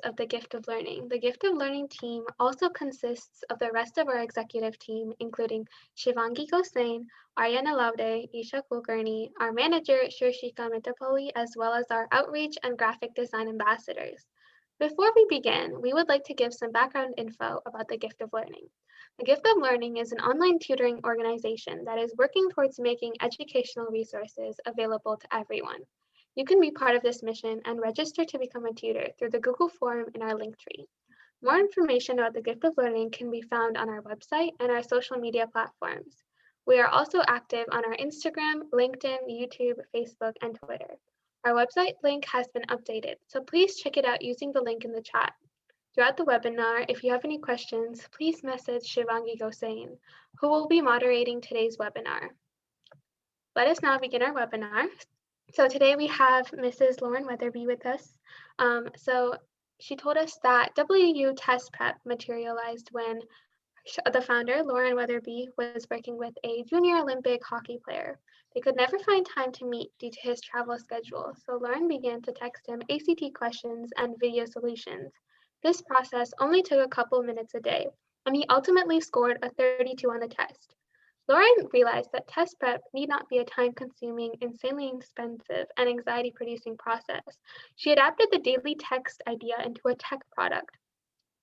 of the Gift of Learning. The Gift of Learning team also consists of the rest of our executive team, including Shivangi Gosain, Arya Nalavade, Eesha Kulkarni, our manager, Shirshika Mitapalli, as well as our outreach and graphic design ambassadors. Before we begin, we would like to give some background info about the Gift of Learning. The Gift of Learning is an online tutoring organization that is working towards making educational resources available to everyone. You can be part of this mission and register to become a tutor through the Google form in our Linktree. More information about the Gift of Learning can be found on our website and our social media platforms. We are also active on our Instagram, LinkedIn, YouTube, Facebook, and Twitter. Our website link has been updated, so please check it out using the link in the chat. Throughout the webinar, if you have any questions, please message Shivangi Gosain, who will be moderating today's webinar. Let us now begin our webinar. So today we have Mrs. Lauren Wetherbee with us. So she told us that WU test prep materialized when the founder, Lauren Wetherbee, was working with a junior Olympic hockey player. They could never find time to meet due to his travel schedule, so Lauren began to text him ACT questions and video solutions. This process only took a couple minutes a day, and he ultimately scored a 32 on the test. Lauren realized that test prep need not be a time-consuming, insanely expensive, and anxiety-producing process. She adapted the daily text idea into a tech product.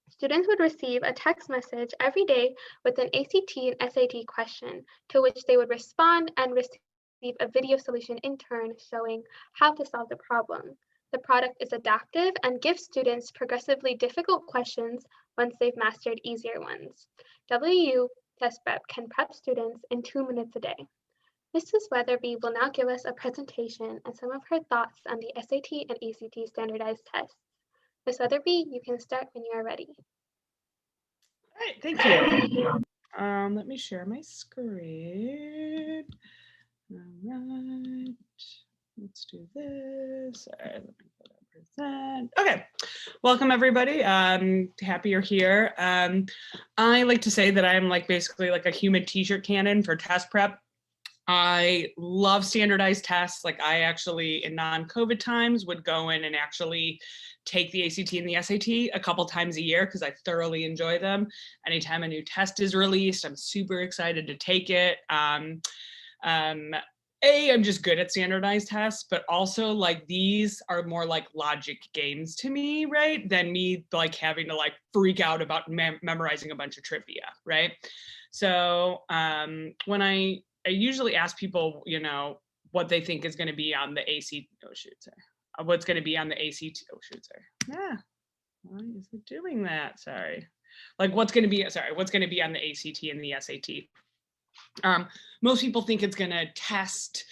Students would receive a text message every day with an ACT and SAT question, to which they would respond and receive a video solution in turn showing how to solve the problem. The product is adaptive and gives students progressively difficult questions once they've mastered easier ones. WU Test Prep can prep students in 2 minutes a day. Mrs. Wetherbee will now give us a presentation and some of her thoughts on the SAT and ACT standardized tests. Ms. Wetherbee, you can start when you are ready. All right, thank you. Let me share my screen. All right, let's do this. All right, let me go to present. Okay, welcome everybody. Happy you're here. I like to say that I'm basically like a human t-shirt cannon for test prep. I love standardized tests. I actually, in non-COVID times, would go in and actually take the ACT and the SAT a couple times a year because I thoroughly enjoy them. Anytime a new test is released, I'm super excited to take it. I'm just good at standardized tests, but also these are more like logic games to me, right? Than me having to freak out about memorizing a bunch of trivia, right? So when I usually ask people, what they think is going to be on the ACT. Oh shoot, sorry. What's going to be on the ACT? Oh shoot, sorry. Yeah, why is it doing that? Sorry. What's going to be on the ACT and the SAT? Most people think it's going to test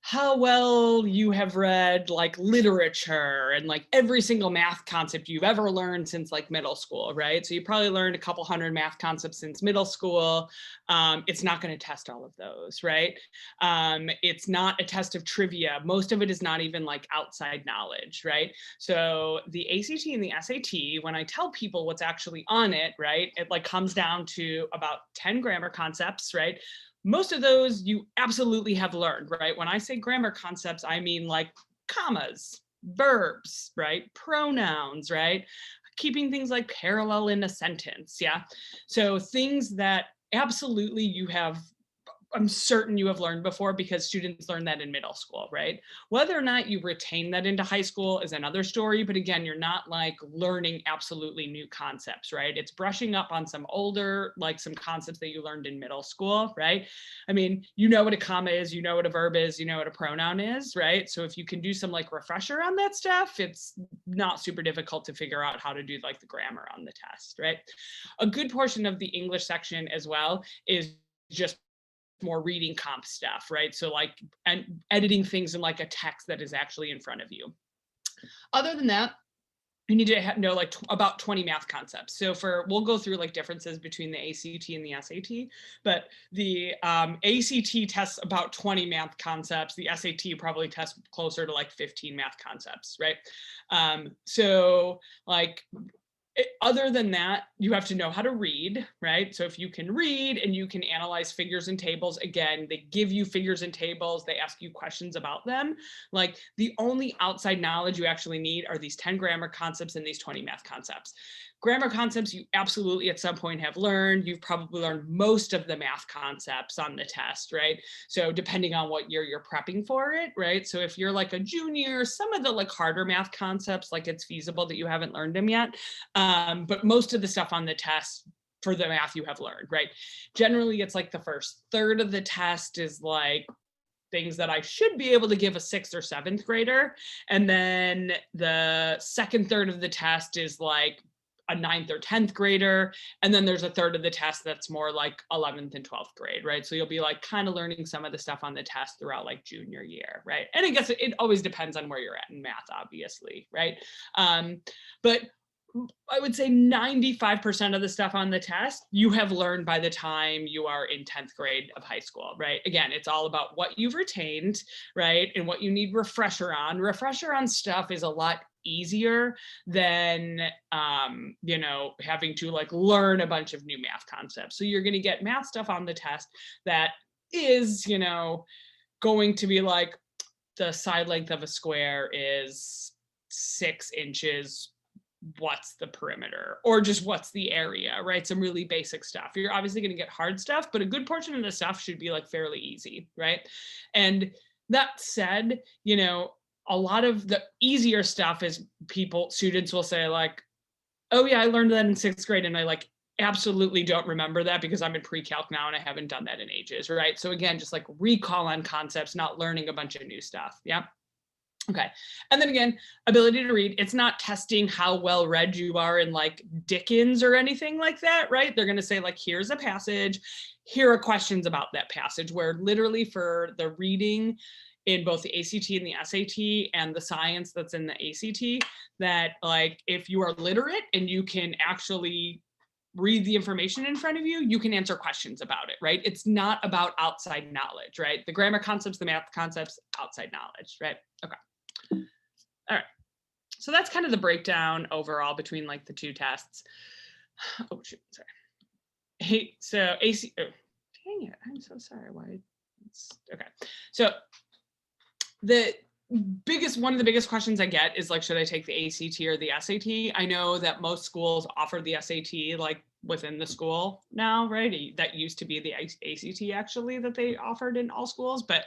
how well you have read literature and every single math concept you've ever learned since middle school, right? So you probably learned a couple hundred math concepts since middle school. It's not going to test all of those, right? It's not a test of trivia. Most of it is not even outside knowledge, right? So the ACT and the SAT, when I tell people what's actually on it, right, it comes down to about 10 grammar concepts, right? Most of those you absolutely have learned, right? When I say grammar concepts, I mean commas, verbs, right? Pronouns, right? Keeping things parallel in a sentence, yeah? So things that absolutely I'm certain you have learned before because students learn that in middle school, right? Whether or not you retain that into high school is another story, but again, you're not learning absolutely new concepts, right? It's brushing up on some older, some concepts that you learned in middle school, right? I mean, you know what a comma is, you know what a verb is, you know what a pronoun is, right? So if you can do some refresher on that stuff, it's not super difficult to figure out how to do the grammar on the test, right? A good portion of the English section as well is just more reading comp stuff, right? So and editing things in a text that is actually in front of you. Other than that, you need to know about 20 math concepts. So we'll go through differences between the ACT and the SAT, but the ACT tests about 20 math concepts. The SAT probably tests closer to 15 math concepts, right? So Other than that, you have to know how to read, right? So if you can read and you can analyze figures and tables, again, they give you figures and tables, they ask you questions about them. Like the only outside knowledge you actually need are these 10 grammar concepts and these 20 math concepts. Grammar concepts you absolutely at some point have learned. You've probably learned most of the math concepts on the test, right? So depending on what year you're prepping for it, right? So if you're like a junior, some of the like harder math concepts, like it's feasible that you haven't learned them yet. But most of the stuff on the test for the math you have learned, right? Generally, it's like the first third of the test is like things that I should be able to give a 6th or 7th grader. And then the second third of the test is like a 9th or 10th grader. And then there's a third of the test that's more like 11th and 12th grade, right? So you'll be like kind of learning some of the stuff on the test throughout like junior year, right? And I guess it always depends on where you're at in math, obviously, right? But I would say 95% of the stuff on the test you have learned by the time you are in 10th grade of high school, right? Again, it's all about what you've retained, right? And what you need refresher on. Refresher on stuff is a lot easier than having to like learn a bunch of new math concepts. So you're going to get math stuff on the test that is, going to be like the side length of a square is 6 inches. What's the perimeter, or just what's the area, right? Some really basic stuff. You're obviously going to get hard stuff, but a good portion of the stuff should be like fairly easy, right? And that said, a lot of the easier stuff is students will say like, oh yeah, I learned that in 6th grade and I like absolutely don't remember that because I'm in pre-calc now and I haven't done that in ages, right? So again, just like recall on concepts, not learning a bunch of new stuff. Yeah. Okay. And then again, ability to read, it's not testing how well read you are in like Dickens or anything like that, right? They're going to say like, here's a passage, here are questions about that passage, where literally for the reading in both the ACT and the SAT and the science that's in the ACT, that like, if you are literate and you can actually read the information in front of you, you can answer questions about it, right? It's not about outside knowledge, right? The grammar concepts, the math concepts, outside knowledge, right? Okay. All right, so that's kind of the breakdown overall between like the two tests. Oh shoot, sorry. Hey, so AC, oh, dang it, I'm so sorry. Why? Okay, so one of the biggest questions I get is like, should I take the ACT or the SAT? I know that most schools offer the SAT like within the school now, right? That used to be the ACT actually that they offered in all schools, but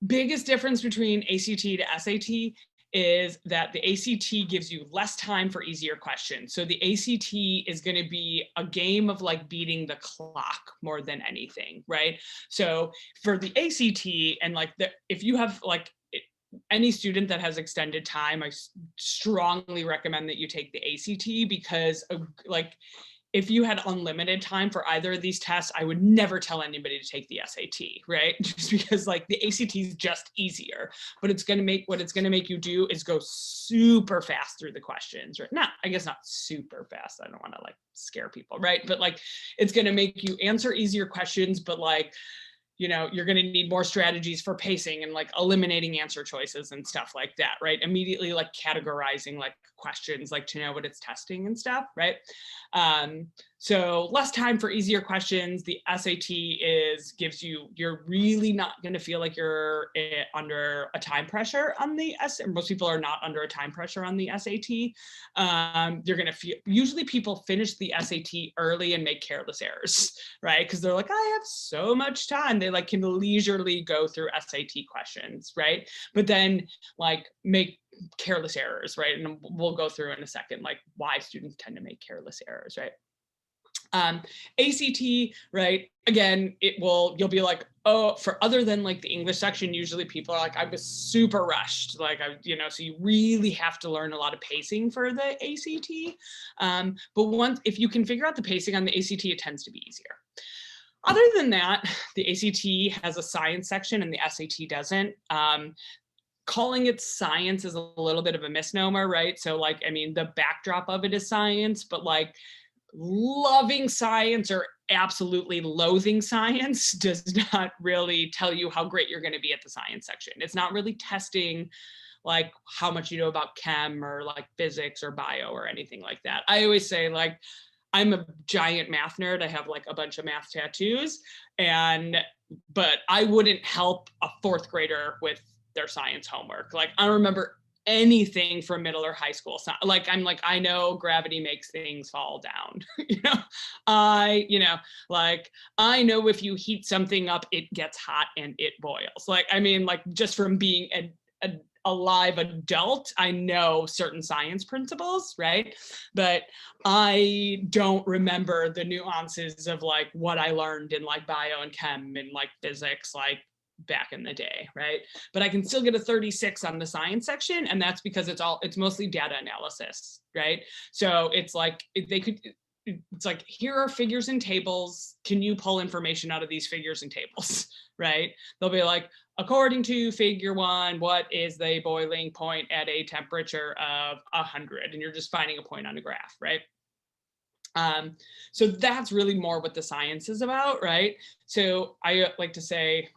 biggest difference between ACT to SAT is that the ACT gives you less time for easier questions. So the ACT is going to be a game of like beating the clock more than anything, right? So for the ACT and like if you have like any student that has extended time, I strongly recommend that you take the ACT because like if you had unlimited time for either of these tests, I would never tell anybody to take the SAT, right? Just because like the ACT is just easier, but it's going to make you do is go super fast through the questions, right? I guess not super fast. I don't want to like scare people, right? But like, it's going to make you answer easier questions, but like, you're going to need more strategies for pacing and like eliminating answer choices and stuff like that, right? Immediately like categorizing like questions, like to know what it's testing and stuff, right? So less time for easier questions. The SAT you're really not going to feel like you're under a time pressure on the SAT. Most people are not under a time pressure on the SAT. You're going to feel, usually people finish the SAT early and make careless errors, right? Because they're like, I have so much time. They like can leisurely go through SAT questions, right? But then like make careless errors, right? And we'll go through in a second, like why students tend to make careless errors, right? ACT, right? Again, you'll be like, oh, for other than like the English section, usually people are like, I was super rushed. Like, so you really have to learn a lot of pacing for the ACT. But if you can figure out the pacing on the ACT, it tends to be easier. Other than that, the ACT has a science section and the SAT doesn't. Calling it science is a little bit of a misnomer, right? So like, I mean, the backdrop of it is science, but like loving science or absolutely loathing science does not really tell you how great you're going to be at the science section. It's not really testing like how much you know about chem or like physics or bio or anything like that. I always say like, I'm a giant math nerd. I have like a bunch of math tattoos, but I wouldn't help a fourth grader with their science homework. Like I don't remember anything from middle or high school. So like, I'm like, I know gravity makes things fall down. Like I know if you heat something up, it gets hot and it boils. Like, I mean, like just from being a live adult, I know certain science principles, right? But I don't remember the nuances of like what I learned in like bio and chem and like physics, like back in the day, right? But I can still get a 36 on the science section, and that's because it's mostly data analysis, right? So it's like it's like, here are figures and tables. Can you pull information out of these figures and tables, right? They'll be like, according to figure 1, what is the boiling point at a temperature of 100? And you're just finding a point on a graph, right? So that's really more what the science is about, right? So I like to say,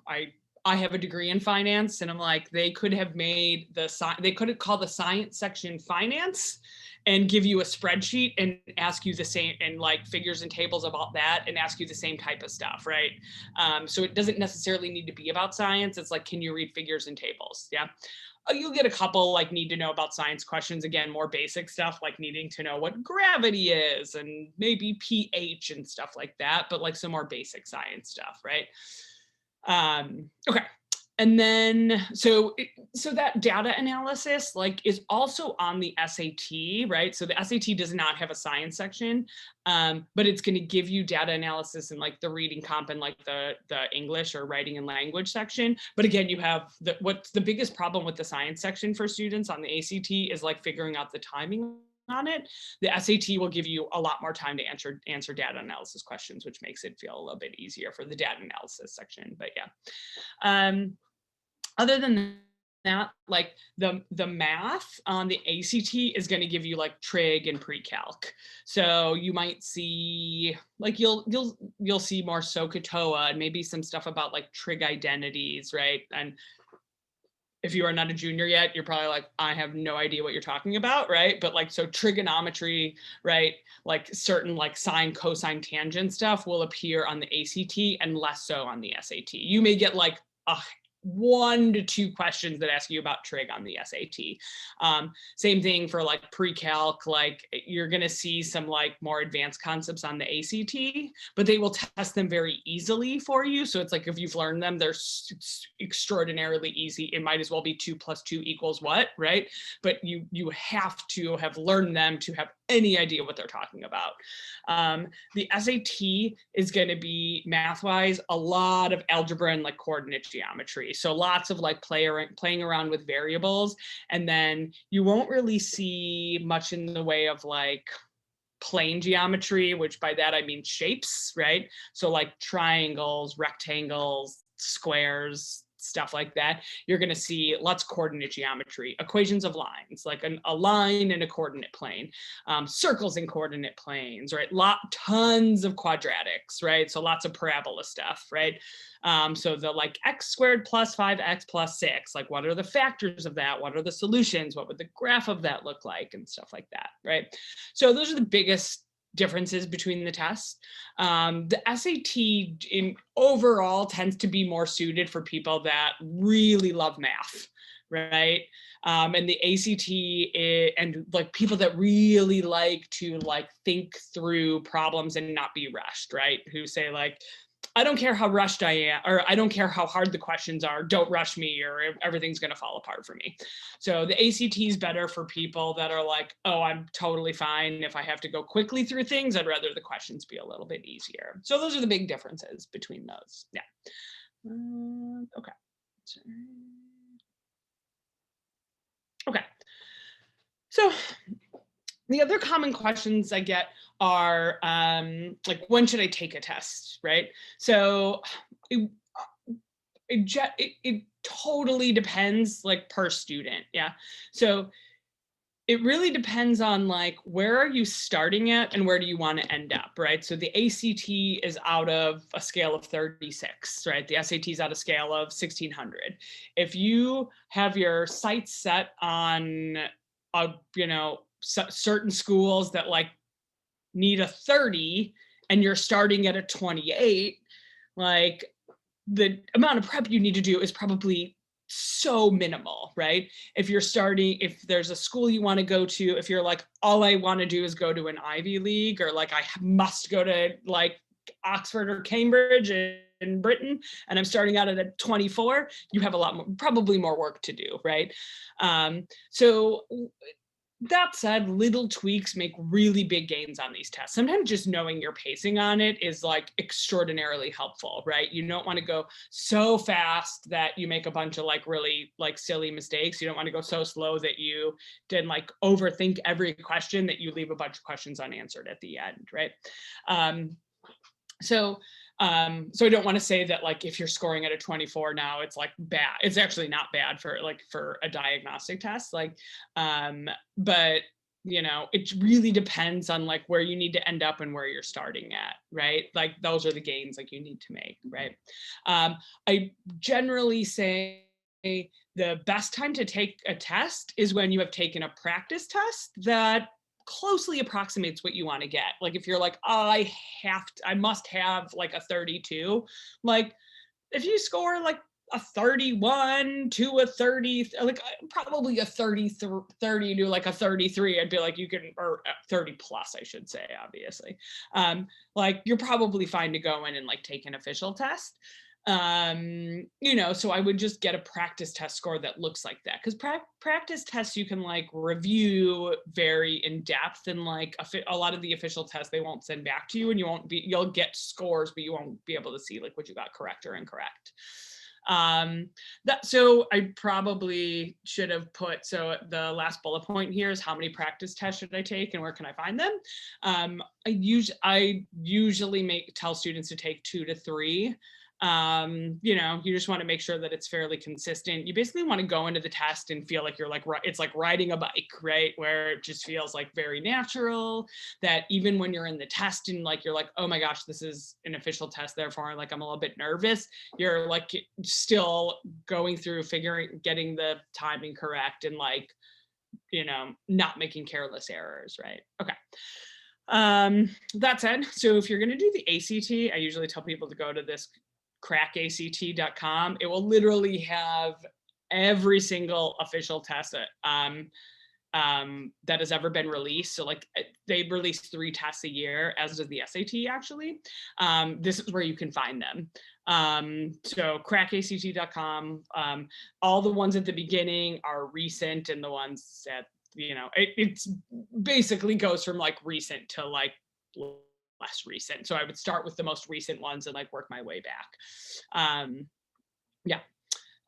I have a degree in finance, and I'm like, they could have called the science section finance and give you a spreadsheet and ask you the same, and like figures and tables about that, and ask you the same type of stuff, right? So it doesn't necessarily need to be about science. It's like, can you read figures and tables? Yeah. You'll get a couple like need to know about science questions, again, more basic stuff like needing to know what gravity is and maybe pH and stuff like that, but like some more basic science stuff, right? Okay. And then, so that data analysis like is also on the SAT, right? So the SAT does not have a science section, but it's going to give you data analysis in like the reading comp and like the English or writing and language section. But again, you have what's the biggest problem with the science section for students on the ACT is like figuring out the timing on it. The SAT will give you a lot more time to answer data analysis questions, which makes it feel a little bit easier for the data analysis section. But yeah. Other than that, like the math on the ACT is going to give you like trig and pre-calc. So you might see like you'll see more SOHCAHTOA and maybe some stuff about like trig identities, right? And if you are not a junior yet, you're probably like, I have no idea what you're talking about, right? But like, so trigonometry, right? Like certain like sine, cosine, tangent stuff will appear on the ACT and less so on the SAT. You may get like 1 to 2 questions that ask you about trig on the SAT. Same thing for like pre-calc, like you're gonna see some like more advanced concepts on the ACT, but they will test them very easily for you. So it's like, if you've learned them, they're extraordinarily easy. It might as well be 2 + 2 = what, right? But you have to have learned them to have any idea what they're talking about. The SAT is going to be math-wise a lot of algebra and like coordinate geometry. So lots of like playing around with variables, and then you won't really see much in the way of like plane geometry, which by that I mean shapes, right? So like triangles, rectangles, squares, stuff like that. You're going to see lots of coordinate geometry, equations of lines, like a line in a coordinate plane, circles in coordinate planes, right? Tons of quadratics, right? So lots of parabola stuff, right? So the like x² + 5x + 6, like what are the factors of that? What are the solutions? What would the graph of that look like? And stuff like that, right? So those are the biggest differences between the tests. The SAT in overall tends to be more suited for people that really love math, right? And the ACT and like people that really like to like think through problems and not be rushed, right? Who say like, I don't care how rushed I am, or I don't care how hard the questions are, don't rush me, or everything's going to fall apart for me. So the ACT is better for people that are like, oh, I'm totally fine. If I have to go quickly through things, I'd rather the questions be a little bit easier. So those are the big differences between those. Yeah. Okay. Okay. So the other common questions I get are like, when should I take a test, right? So it totally depends like per student. Yeah. So it really depends on like, where are you starting at and where do you want to end up, right? So the ACT is out of a scale of 36, right? The SAT is out of scale of 1600. If you have your sights set on, certain schools that like need a 30 and you're starting at a 28, like the amount of prep you need to do is probably so minimal, right? If there's a school you want to go to, if you're like, all I want to do is go to an Ivy League, or like I must go to like Oxford or Cambridge in Britain, and I'm starting out at a 24, you have a lot more, probably more work to do, right? So that said, little tweaks make really big gains on these tests. Sometimes just knowing your pacing on it is like extraordinarily helpful, right? You don't want to go so fast that you make a bunch of like really like silly mistakes. You don't want to go so slow that you did like overthink every question, that you leave a bunch of questions unanswered at the end, right? So I don't want to say that like if you're scoring at a 24 now, it's like bad. It's actually not bad for a diagnostic test. But it really depends on like where you need to end up and where you're starting at, right? Like those are the gains like you need to make, right? I generally say the best time to take a test is when you have taken a practice test that closely approximates what you want to get. Like if you're like, oh, I must have like a 32, like if you score like a 31 to a 30, like probably a 30 to like a 33, I'd be like, you can, or 30 plus, I should say, obviously. Like you're probably fine to go in and like take an official test. So I would just get a practice test score that looks like that, because practice tests you can like review very in depth, and like a lot of the official tests they won't send back to you, and you'll get scores, but you won't be able to see like what you got correct or incorrect. So I probably should have put, so the last bullet point here is how many practice tests should I take and where can I find them? I usually tell students to take 2 to 3. You just want to make sure that it's fairly consistent. You basically want to go into the test and feel like you're like, it's like riding a bike, right? Where it just feels like very natural, that even when you're in the test and like, you're like, oh my gosh, this is an official test, therefore like I'm a little bit nervous, you're like still going through getting the timing correct, and like, not making careless errors, right? Okay. That said, so if you're going to do the ACT, I usually tell people to go to this crackact.com. It will literally have every single official test that has ever been released. So like they release 3 tests a year, as does the SAT actually. This is where you can find them. So crackact.com, all the ones at the beginning are recent, and the ones that, it's basically goes from like recent to like less recent. So I would start with the most recent ones and like work my way back.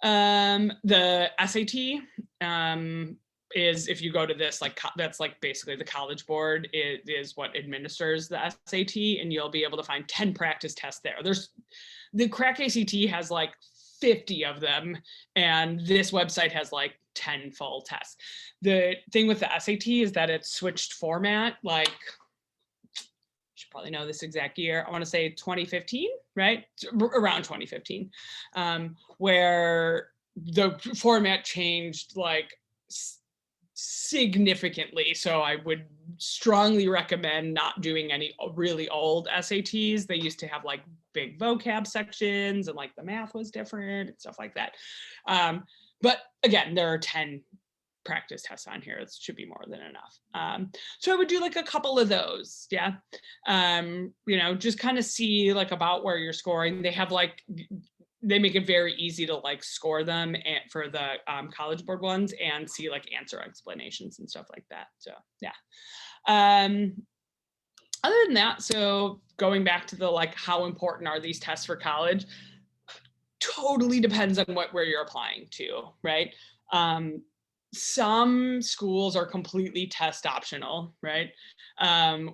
The SAT is, if you go to this, like that's like basically the College Board is what administers the SAT, and you'll be able to find 10 practice tests there. The Crack ACT has like 50 of them, and this website has like 10 full tests. The thing with the SAT is that it's switched format, like, you should probably know this exact year, I want to say 2015, right? Around 2015, where the format changed like significantly. So I would strongly recommend not doing any really old SATs. They used to have like big vocab sections, and like the math was different and stuff like that. But again, there are 10 practice tests on here. It should be more than enough. So I would do like a couple of those. Yeah. Just kind of see like about where you're scoring. They make it very easy to like score them for the College Board ones, and see like answer explanations and stuff like that. So yeah. Other than that, so going back to the like, how important are these tests for college? Totally depends on where you're applying to, right? some schools are completely test optional, right?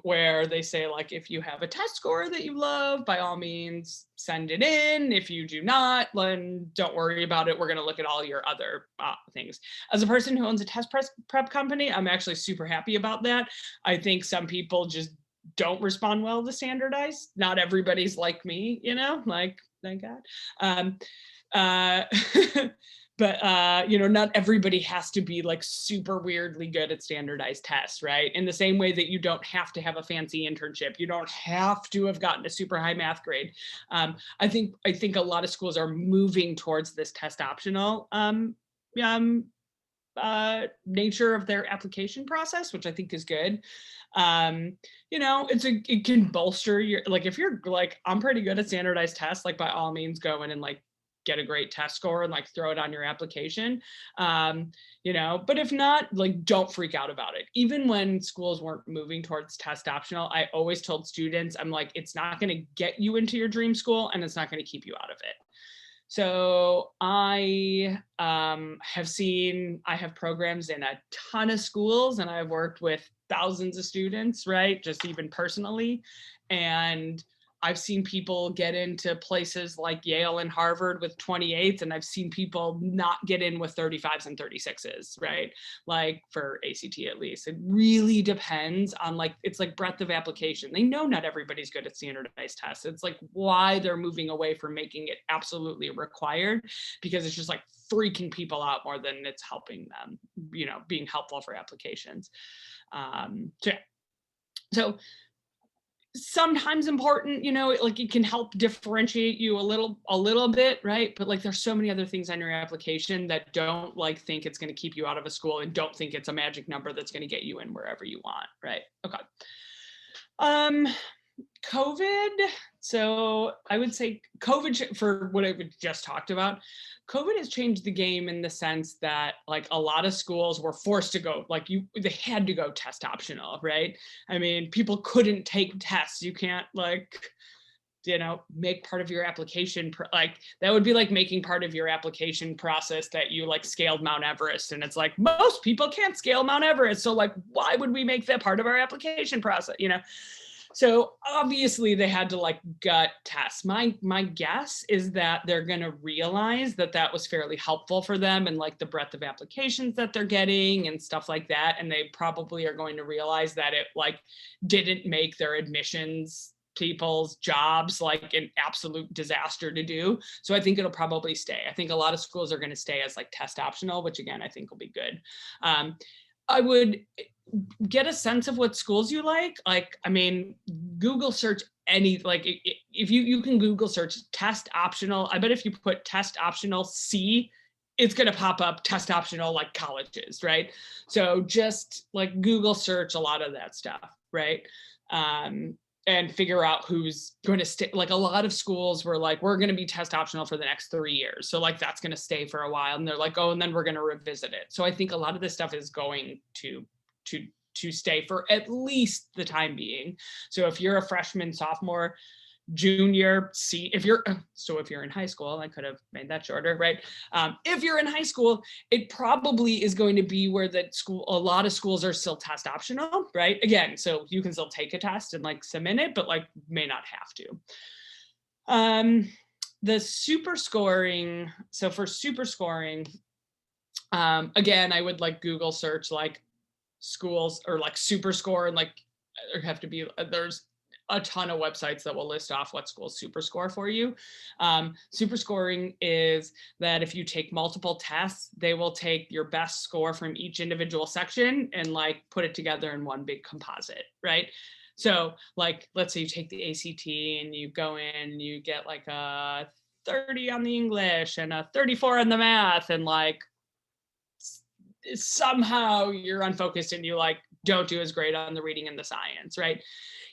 Where they say, like, if you have a test score that you love, by all means, send it in. If you do not, then don't worry about it. We're going to look at all your other things. As a person who owns a test prep company, I'm actually super happy about that. I think some people just don't respond well to standardized. Not everybody's like me, like, thank God. But not everybody has to be like super weirdly good at standardized tests, right? In the same way that you don't have to have a fancy internship, you don't have to have gotten a super high math grade. I think a lot of schools are moving towards this test optional nature of their application process, which I think is good. It can bolster your, like, if you're like, I'm pretty good at standardized tests, like, by all means, go in and like get a great test score and like throw it on your application. But if not, like, don't freak out about it. Even when schools weren't moving towards test optional, I always told students, I'm like, it's not going to get you into your dream school and it's not going to keep you out of it. So I have programs in a ton of schools, and I've worked with thousands of students, right? Just even personally. And I've seen people get into places like Yale and Harvard with 28s, and I've seen people not get in with 35s and 36s, right? Like, for ACT at least. It really depends on, like, it's like breadth of application. They know not everybody's good at standardized tests. It's like why they're moving away from making it absolutely required, because it's just like freaking people out more than it's helping them, being helpful for applications. So sometimes important, like, it can help differentiate you a little bit, right? But like, there's so many other things on your application that don't like think it's going to keep you out of a school and don't think it's a magic number that's going to get you in wherever you want, right? Okay. COVID. So I would say COVID, for what I just talked about, COVID has changed the game in the sense that, like, a lot of schools were forced to go, like, they had to go test optional, right? I mean, people couldn't take tests. You can't, like, make part of your application, like, that would be like making part of your application process that you like scaled Mount Everest. And it's like, most people can't scale Mount Everest. So like, why would we make that part of our application process? So obviously they had to like gut tests. My guess is that they're going to realize that that was fairly helpful for them, and like the breadth of applications that they're getting and stuff like that. And they probably are going to realize that it like didn't make their admissions people's jobs like an absolute disaster to do. So I think it'll probably stay. I think a lot of schools are going to stay as like test optional, which again, I think will be good. I would get a sense of what schools you like. Like, I mean, Google search any, like, if you can Google search test optional. I bet if you put test optional C, it's going to pop up test optional like colleges, right? So just like Google search a lot of that stuff, right? And figure out who's going to stay. Like, a lot of schools were like, we're going to be test optional for the next 3 years. So like, that's going to stay for a while. And they're like, oh, and then we're going to revisit it. So I think a lot of this stuff is going to stay for at least the time being. So if you're a freshman, sophomore, junior, if you're in high school, I could have made that shorter, right? If you're in high school, it probably is going to be where a lot of schools are still test optional, right? Again, so you can still take a test and like submit it, but like may not have to. The super scoring. So for super scoring, again, I would like Google search like schools or like super score, and like there have to be, there's a ton of websites that will list off what schools super score for you. Super scoring is that if you take multiple tests, they will take your best score from each individual section and like put it together in one big composite, right? So like, let's say you take the ACT and you go in, you get like a 30 on the English and a 34 on the math, and like somehow you're unfocused and you like don't do as great on the reading and the science, right?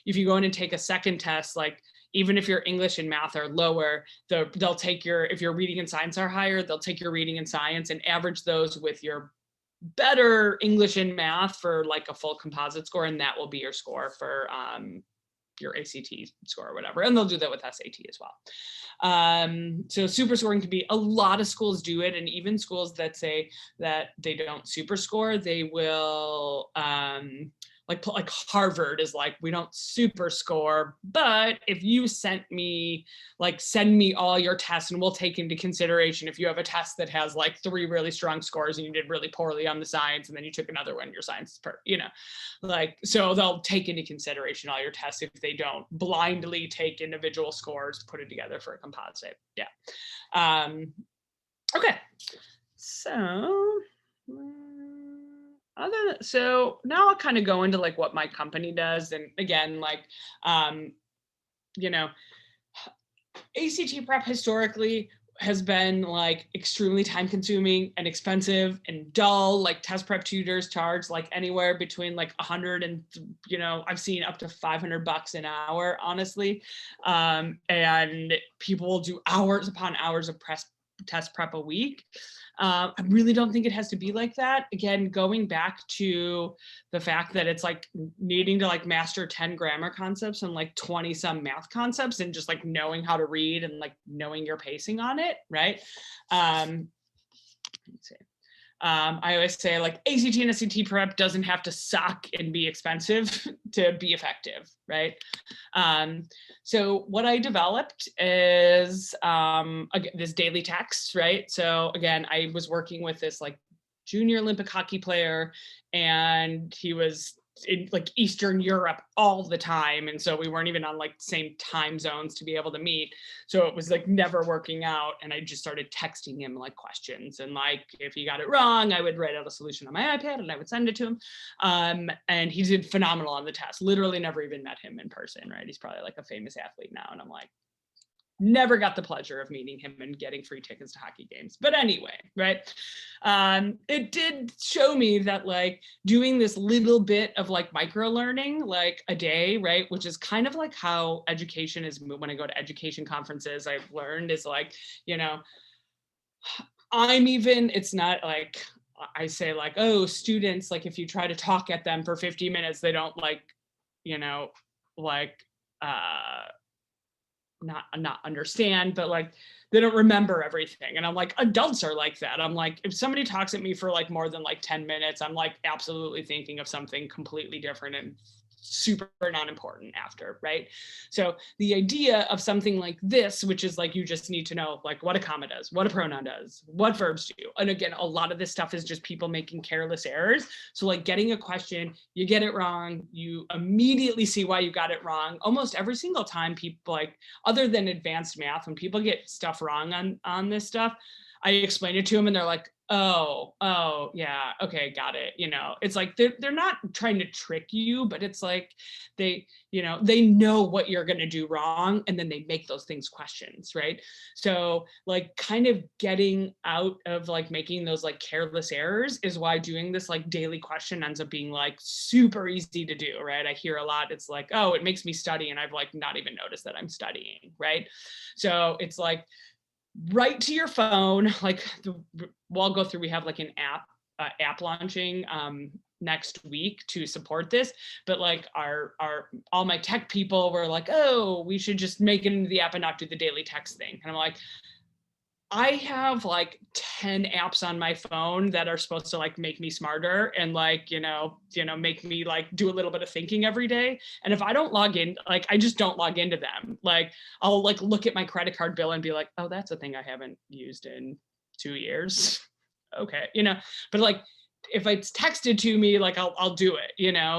If you go in and take a second test, like even if your English and math are lower, they'll take if your reading and science are higher, they'll take your reading and science and average those with your better English and math for like a full composite score, and that will be your score for your ACT score or whatever. And they'll do that with SAT as well. So super scoring can be, a lot of schools do it. And even schools that say that they don't super score, they will, like Harvard is like, we don't super score, but if you send me all your tests and we'll take into consideration if you have a test that has like 3 really strong scores and you did really poorly on the science and then you took another one, your science is so they'll take into consideration all your tests if they don't blindly take individual scores, put it together for a composite. Yeah. Okay. So so now I'll kind of go into like what my company does. And again, like, ACT prep historically has been like extremely time consuming and expensive and dull. Like test prep tutors charge like anywhere between like 100 and, I've seen up to $500 an hour, honestly. And people will do hours upon hours of test prep a week. I really don't think it has to be like that. Again, going back to the fact that it's like needing to like master 10 grammar concepts and like 20 some math concepts and just like knowing how to read and like knowing your pacing on it, right? Let's see. I always say like ACT and SAT prep doesn't have to suck and be expensive to be effective, right? So what I developed is this daily text, right? So again, I was working with this like junior Olympic hockey player, and he was in like Eastern Europe all the time. And so we weren't even on like same time zones to be able to meet. So it was like never working out. And I just started texting him like questions. And like, if he got it wrong, I would write out a solution on my iPad and I would send it to him. And he did phenomenal on the test. Literally never even met him in person, right? He's probably like a famous athlete now. And I'm like, never got the pleasure of meeting him and getting free tickets to hockey games. But anyway, right? It did show me that like doing this little bit of like micro learning, like a day, right? Which is kind of like how education is, when I go to education conferences, I've learned is like, it's not like, I say like, oh, students, like if you try to talk at them for 50 minutes, they don't like, not understand, but like they don't remember everything. And I'm like, adults are like that. I'm like, if somebody talks at me for like more than like 10 minutes, I'm like absolutely thinking of something completely different and super non-important after, right? So the idea of something like this, which is like, you just need to know like what a comma does, what a pronoun does, what verbs do. And again, a lot of this stuff is just people making careless errors. So like getting a question, you get it wrong, you immediately see why you got it wrong. Almost every single time people, like other than advanced math, when people get stuff wrong on this stuff, I explain it to them and they're like, oh, yeah, okay, got it. It's like they're not trying to trick you, but it's like they know what you're going to do wrong, and then they make those things questions, right? So like kind of getting out of like making those like careless errors is why doing this like daily question ends up being like super easy to do, right? I hear a lot, it's like, oh, it makes me study, and I've like not even noticed that I'm studying, right? So it's like, right to your phone, like we'll go through, we have like an app launching next week to support this, but like all my tech people were like, oh, we should just make it into the app and not do the daily text thing. And I'm like, I have like 10 apps on my phone that are supposed to like make me smarter and like, make me like do a little bit of thinking every day. And if I don't log in, like, I just don't log into them. Like, I'll like look at my credit card bill and be like, oh, that's a thing I haven't used in 2 years. Okay. But like, if it's texted to me, like I'll do it,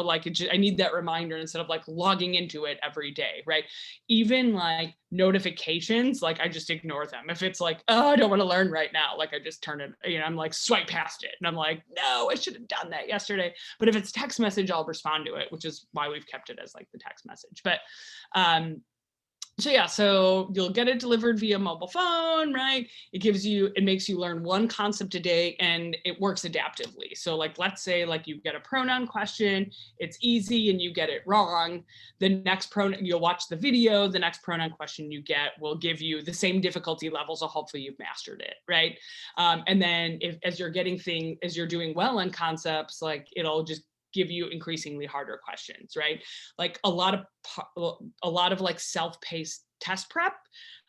like I need that reminder instead of like logging into it every day, right? Even like notifications, like I just ignore them. If it's like, oh, I don't want to learn right now, like I just turn it, I'm like swipe past it, and I'm like, no, I should have done that yesterday. But if it's text message, I'll respond to it, which is why we've kept it as like the text message. But so yeah, so you'll get it delivered via mobile phone, right? It makes you learn one concept a day, and it works adaptively. So like, let's say like you get a pronoun question, it's easy and you get it wrong. The next pronoun, you'll watch the video, the next pronoun question you get will give you the same difficulty level. So hopefully you've mastered it, right? And then as you're doing well on concepts, like it'll just give you increasingly harder questions, right? Like a lot of like self-paced test prep,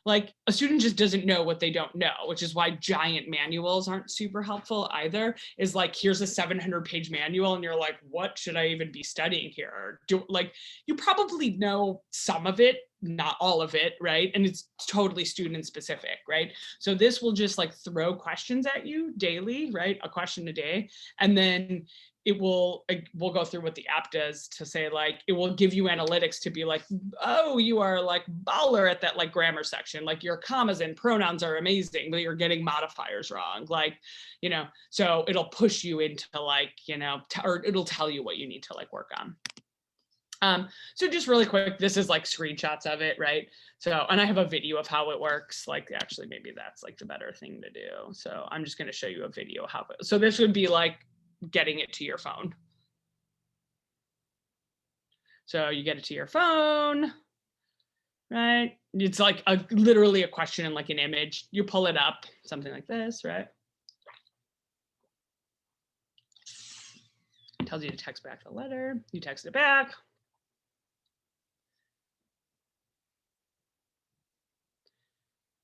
like a student just doesn't know what they don't know, which is why giant manuals aren't super helpful either. Is like, here's a 700-page manual and you're like, what should I even be studying here? Or like, you probably know some of it, not all of it, right? And it's totally student specific, right? So this will just like throw questions at you daily, right? A question a day. And then we'll go through what the app does to say, like, it will give you analytics to be like, oh, you are like baller at that like grammar section, like your commas and pronouns are amazing, but you're getting modifiers wrong, like, you know, so it'll push you into like, you know, or it'll tell you what you need to like work on. So just really quick, this is like screenshots of it, right? So, and I have a video of how it works. Like, actually, maybe that's like the better thing to do. So I'm just going to show you a video of how so this would be like getting it to your phone. So you get it to your phone, right? It's like literally a question and like an image. You pull it up, something like this, right? It tells you to text back the letter. You text it back.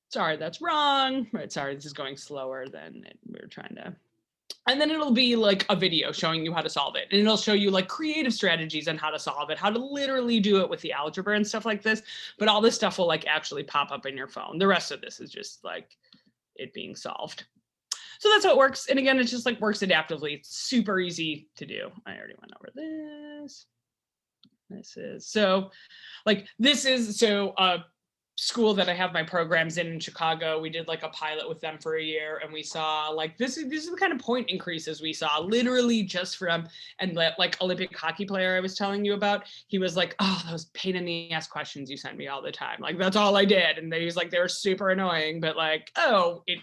Sorry, that's wrong. Right, sorry, this is going slower than we were trying to. And then it'll be like a video showing you how to solve it. And it'll show you like creative strategies on how to solve it, how to literally do it with the algebra and stuff like this. But all this stuff will like actually pop up in your phone. The rest of this is just like it being solved. So that's how it works. And again, it just like works adaptively. It's super easy to do. I already went over this. This is so like, this is so school that I have my programs in Chicago. We did like a pilot with them for a year, and we saw like this is the kind of point increases we saw literally just from, and like Olympic hockey player I was telling you about, he was like, oh, those pain in the ass questions you sent me all the time, like that's all I did. And he was like, they were super annoying, but like, oh, it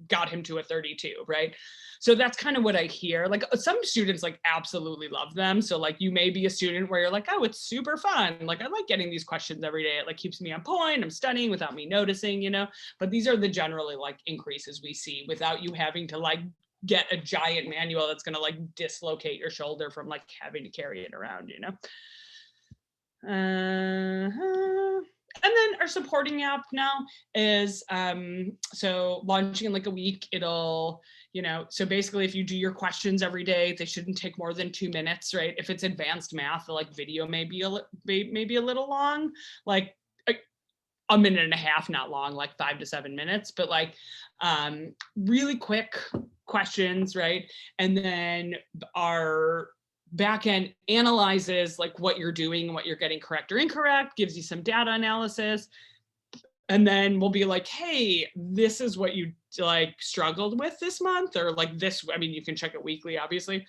got him to a 32, right? So that's kind of what I hear. Like some students like absolutely love them. So like you may be a student where you're like, oh, it's super fun. Like I like getting these questions every day. It like keeps me on point. I'm studying without me noticing, you know, but these are the generally like increases we see without you having to like get a giant manual that's going to like dislocate your shoulder from like having to carry it around, you know. And then our supporting app now is so launching in like a week. It'll, you know, so basically if you do your questions every day, they shouldn't take more than 2 minutes, right? If it's advanced math, the like video may be a little long, like a minute and a half, not long, like 5 to 7 minutes, but like really quick questions, right? And then our backend analyzes like what you're doing, what you're getting correct or incorrect, gives you some data analysis. And then we'll be like, hey, this is what you like struggled with this month, or like this, I mean, you can check it weekly, obviously.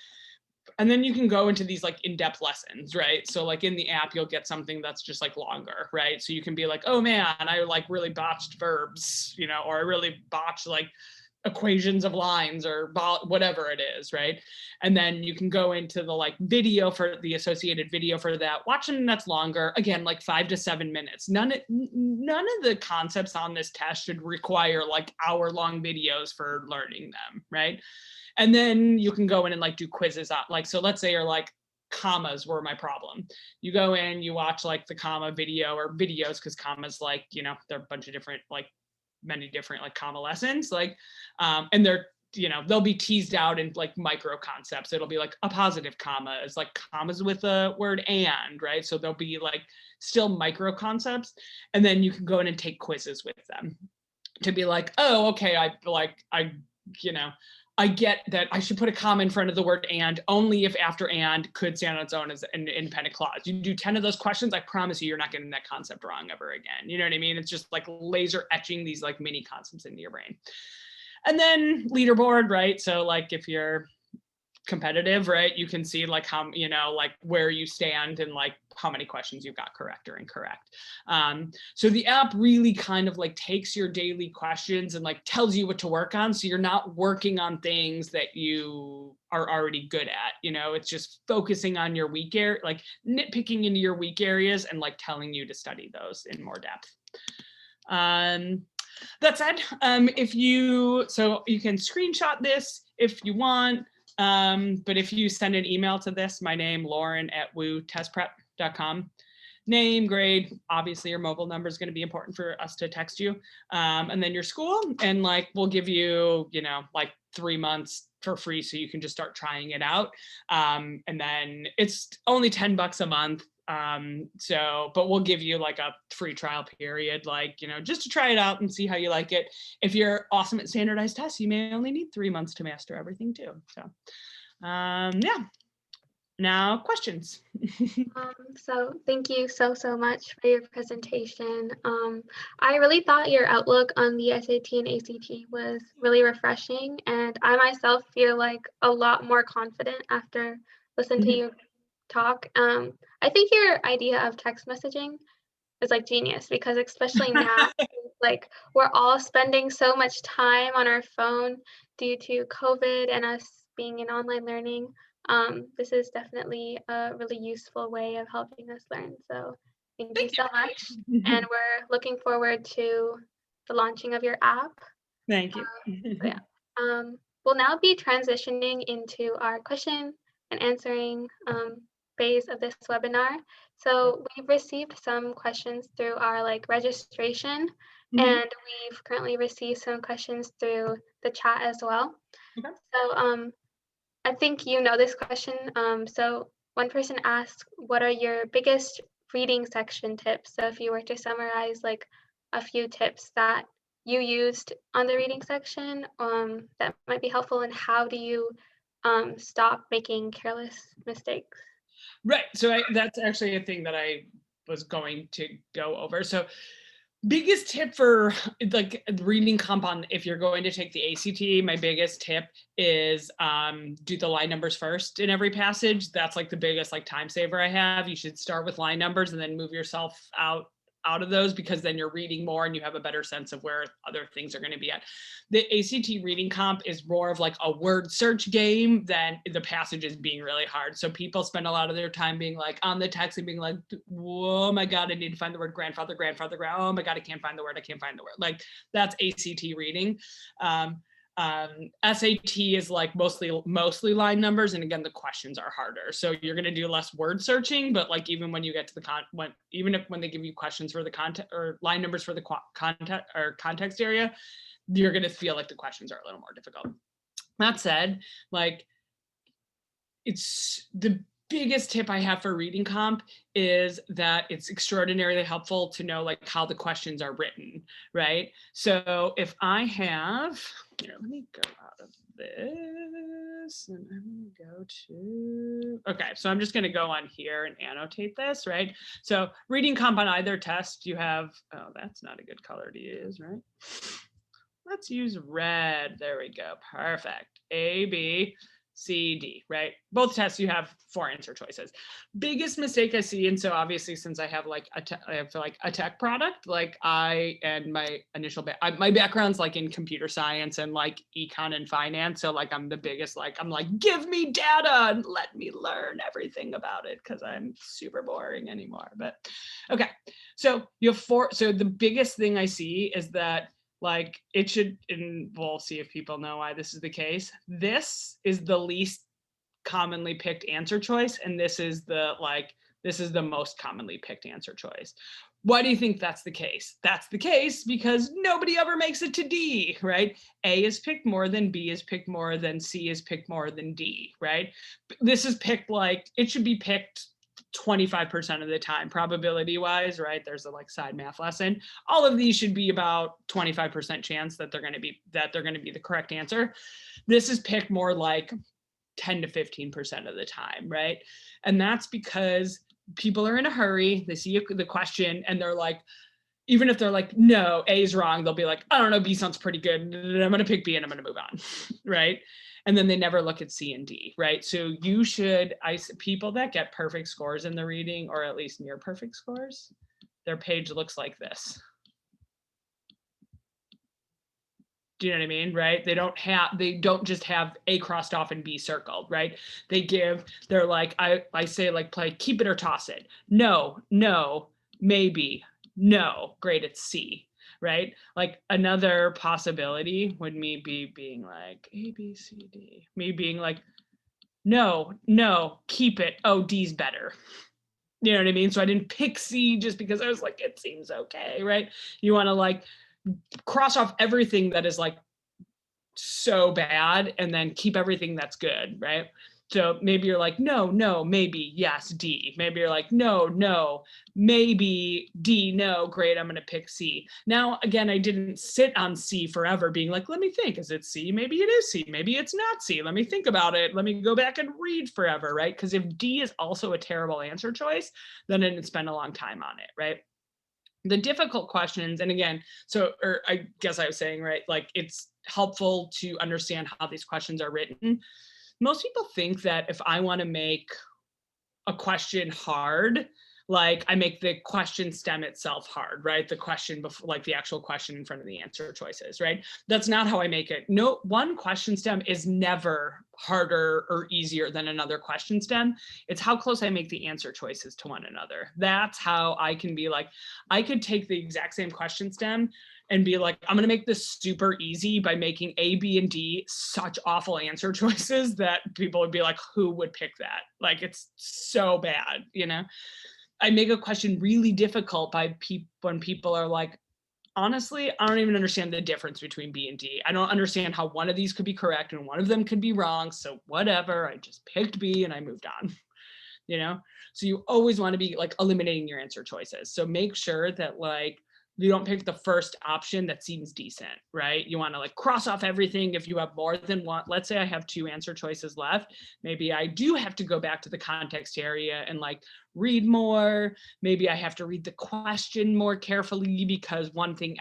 And then you can go into these like in-depth lessons, right? So like in the app, you'll get something that's just like longer, right? So you can be like, oh man, I like really botched verbs, you know, or I really botched like equations of lines or whatever it is, right? And then you can go into the like video for the associated video for that, watching that's longer, again, like 5 to 7 minutes. None of the concepts on this test should require like hour-long videos for learning them, right? And then you can go in and like do quizzes on, like, so let's say you're like, commas were my problem. You go in, you watch like the comma video or videos, because commas, like, you know, they're a bunch of different, like many different like comma lessons, like, and they're, you know, they'll be teased out in like micro concepts. It'll be like a positive comma is like commas with the word and, right? So there'll be like still micro concepts. And then you can go in and take quizzes with them to be like, oh, okay, you know, I get that I should put a comma in front of the word and only if after and could stand on its own as an independent clause. You do 10 of those questions, I promise you, you're not getting that concept wrong ever again. You know what I mean? It's just like laser etching these like mini concepts into your brain. And then leaderboard, right? So like if you're competitive, right, you can see like how, you know, like where you stand and like how many questions you've got correct or incorrect. So the app really kind of like takes your daily questions and like tells you what to work on, so you're not working on things that you are already good at. You know, it's just focusing on your weak area, like nitpicking into your weak areas and like telling you to study those in more depth. That said, so you can screenshot this if you want. But if you send an email to this, my name, Lauren@wootestprep.com, name, grade, obviously your mobile number is going to be important for us to text you, and then your school, and like we'll give you, you know, like 3 months for free so you can just start trying it out, and then it's only $10 a month. So, but we'll give you like a free trial period, like, you know, just to try it out and see how you like it. If you're awesome at standardized tests, you may only need 3 months to master everything too. So, yeah. Now questions. So thank you so much for your presentation. I really thought your outlook on the SAT and ACT was really refreshing, and I myself feel like a lot more confident after listening to you talk. I think your idea of text messaging is like genius because especially now, like we're all spending so much time on our phone due to COVID and us being in online learning. This is definitely a really useful way of helping us learn. So thank you so much. And we're looking forward to the launching of your app. Thank you. Yeah. We'll now be transitioning into our question and answering phase of this webinar. So we've received some questions through our like registration, and we've currently received some questions through the chat as well. Okay. So I think you know this question. So one person asked, what are your biggest reading section tips? So if you were to summarize like a few tips that you used on the reading section, that might be helpful, and how do you stop making careless mistakes? Right. So that's actually a thing that I was going to go over. So biggest tip for like reading compound, if you're going to take the ACT, my biggest tip is do the line numbers first in every passage. That's like the biggest like time saver I have. You should start with line numbers and then move yourself out of those, because then you're reading more and you have a better sense of where other things are going to be at. The ACT reading comp is more of like a word search game than the passages being really hard. So people spend a lot of their time being like on the text and being like, oh my God, I need to find the word grandfather, oh my God, I can't find the word. Like that's ACT reading. SAT is like mostly line numbers, and again the questions are harder, so you're going to do less word searching, but like even when you get to the when they give you questions for the content or line numbers for the content or context area, you're going to feel like the questions are a little more difficult. That said, like it's the biggest tip I have for reading comp is that it's extraordinarily helpful to know like how the questions are written, right? So if I have, here, let me go out of this and I'm gonna go to, okay, so I'm just gonna go on here and annotate this, right? So reading comp on either test, you have, oh, that's not a good color to use, right? Let's use red, there we go, perfect. A, B, C, D, right? Both tests you have 4 answer choices. Biggest mistake I see, and so obviously since I have like a tech product, like I and my initial my background's like in computer science and like econ and finance, so like I'm the biggest, like I'm like, give me data and let me learn everything about it because I'm super boring anymore. But okay, so you have 4. So the biggest thing I see is that like it should, and we'll see if people know why this is the case. This is the least commonly picked answer choice, and this is the most commonly picked answer choice. Why do you think that's the case? That's the case because nobody ever makes it to D, right? A is picked more than B is picked more than C is picked more than D, right? This is picked like it should be picked 25% of the time, probability wise, right? There's a like side math lesson. All of these should be about 25% chance that they're going to be the correct answer. This is picked more like 10 to 15% of the time, right? And that's because people are in a hurry. They see the question and they're like, even if they're like, no, A is wrong, they'll be like, I don't know, B sounds pretty good. I'm going to pick B and I'm going to move on, right? And then they never look at C and D, right? So you should, people that get perfect scores in the reading, or at least near perfect scores, their page looks like this. Do you know what I mean, right? They don't just have A crossed off and B circled, right? They're like, I say like play keep it or toss it. No, maybe, no, great, it's C, right? Like another possibility would me be being like A, B, C, D. Me being like, no, keep it. Oh, D's better. You know what I mean? So I didn't pick C just because I was like, it seems okay, right? You want to like cross off everything that is like so bad and then keep everything that's good, right? So maybe you're like, no, maybe, yes, D. Maybe you're like, no, maybe D, no, great, I'm going to pick C. Now, again, I didn't sit on C forever being like, let me think, is it C? Maybe it is C, maybe it's not C. Let me think about it. Let me go back and read forever, right? Because if D is also a terrible answer choice, then I didn't spend a long time on it, right? The difficult questions, and again, or I guess I was saying, right, like it's helpful to understand how these questions are written. Most people think that if I want to make a question hard, like I make the question stem itself hard, right? The question before, like the actual question in front of the answer choices, right? That's not how I make it. No, one question stem is never harder or easier than another question stem. It's how close I make the answer choices to one another. That's how I can be like, I could take the exact same question stem and be like, I'm going to make this super easy by making A, B, and D such awful answer choices that people would be like, who would pick that? Like, it's so bad, you know? I make a question really difficult by when people are like, honestly, I don't even understand the difference between B and D. I don't understand how one of these could be correct and one of them could be wrong. So whatever, I just picked B and I moved on, you know? So you always want to be like eliminating your answer choices. So make sure that like, you don't pick the first option that seems decent, right? You want to like cross off everything. If you have more than one, let's say I have 2 answer choices left, maybe I do have to go back to the context area and like read more. Maybe I have to read the question more carefully because one thing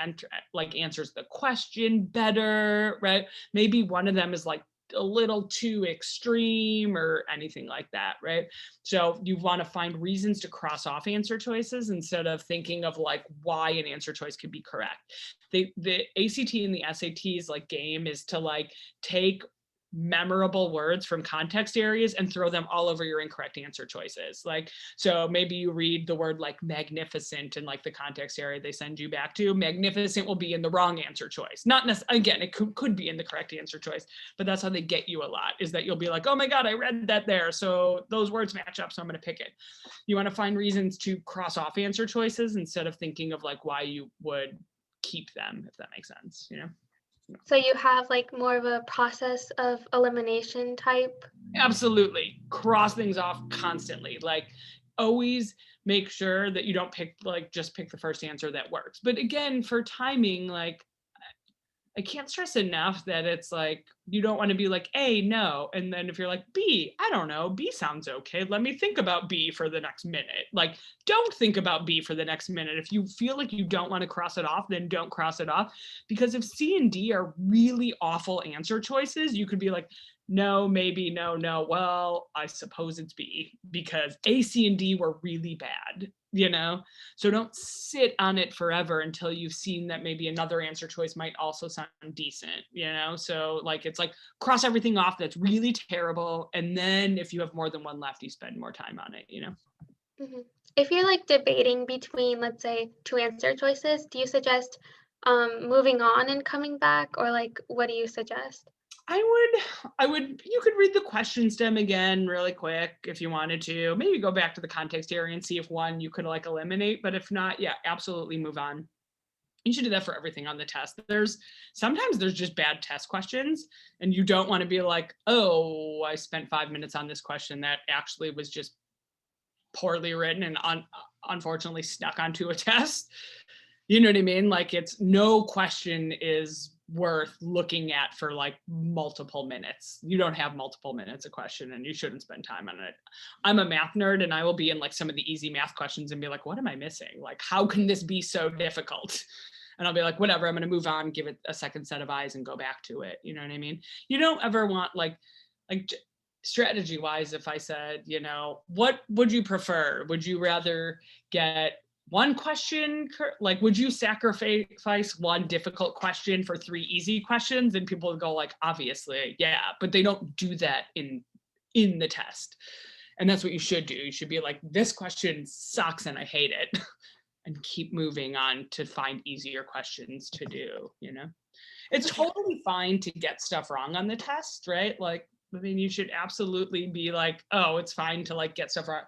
like answers the question better, right? Maybe one of them is like a little too extreme or anything like that, right? So you want to find reasons to cross off answer choices instead of thinking of like why an answer choice could be correct. The ACT and the SAT's like game is to like take memorable words from context areas and throw them all over your incorrect answer choices. Like, so maybe you read the word like magnificent in like the context area they send you back to. Magnificent will be in the wrong answer choice. Not necessarily, again, it could be in the correct answer choice, but that's how they get you a lot, is that you'll be like, oh my God, I read that there. So those words match up, so I'm going to pick it. You want to find reasons to cross off answer choices instead of thinking of like why you would keep them, if that makes sense, you know? So you have like more of a process of elimination type? Absolutely. Cross things off constantly. Like always make sure that you don't pick like just pick the first answer that works. But again, for timing, like I can't stress enough that it's like you don't want to be like A, no. And then if you're like B, I don't know, B sounds okay. Let me think about B for the next minute. Like, don't think about B for the next minute. If you feel like you don't want to cross it off, then don't cross it off. Because if C and D are really awful answer choices, you could be like, no, maybe, no. Well, I suppose it's B because A, C, and D were really bad, you know? So don't sit on it forever until you've seen that maybe another answer choice might also sound decent, you know? So like, it's like cross everything off that's really terrible. And then if you have more than one left, you spend more time on it, you know? Mhm. If you're like debating between, let's say, 2 answer choices, do you suggest moving on and coming back, or like what do you suggest? You could read the question stem again really quick if you wanted to. Maybe go back to the context area and see if one you could like eliminate. But if not, yeah, absolutely move on. You should do that for everything on the test. Sometimes there's just bad test questions and you don't want to be like, oh, I spent 5 minutes on this question that actually was just poorly written and unfortunately stuck onto a test. You know what I mean? Like it's no question is worth looking at for like multiple minutes. You don't have multiple minutes a question and you shouldn't spend time on it. I'm a math nerd and I will be in like some of the easy math questions and be like, what am I missing? Like, how can this be so difficult? And I'll be like, whatever, I'm going to move on, give it a second set of eyes and go back to it. You know what I mean? You don't ever want like strategy wise, if I said, you know, what would you prefer? Would you rather get one question, like would you sacrifice one difficult question for 3 easy questions? And people would go like, obviously, yeah, but they don't do that in the test. And that's what you should do. You should be like, this question sucks and I hate it. And keep moving on to find easier questions to do, you know? It's totally fine to get stuff wrong on the test, right? Like I mean, you should absolutely be like, oh, it's fine to like get stuff wrong.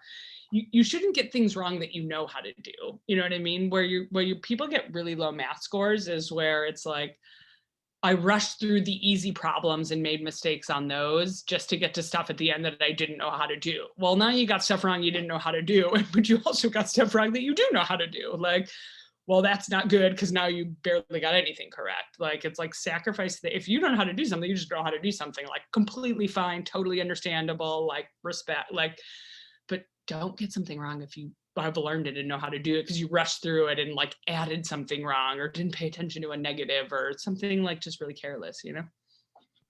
You shouldn't get things wrong that you know how to do. You know what I mean? Where you people get really low math scores is where it's like, I rushed through the easy problems and made mistakes on those just to get to stuff at the end that I didn't know how to do. Well, now you got stuff wrong you didn't know how to do, but you also got stuff wrong that you do know how to do. Like, well, that's not good because now you barely got anything correct. Like, it's like sacrifice. If you don't know how to do something, you just don't know how to do something. Like, completely fine, totally understandable, like respect, like, but don't get something wrong if you have learned it and know how to do it because you rushed through it and like added something wrong or didn't pay attention to a negative or something like just really careless, you know?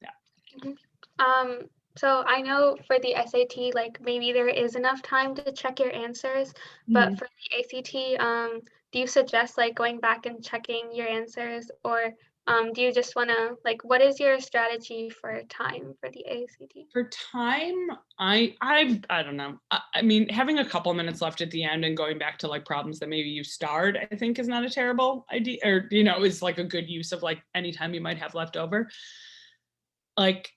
Yeah. So I know for the SAT, like maybe there is enough time to check your answers, but for the ACT, do you suggest like going back and checking your answers, or do you just want to like what is your strategy for time for the ACT? For time, I don't know. I mean, having a couple minutes left at the end and going back to like problems that maybe you starred, I think is not a terrible idea, or you know, is like a good use of like any time you might have left over. Like,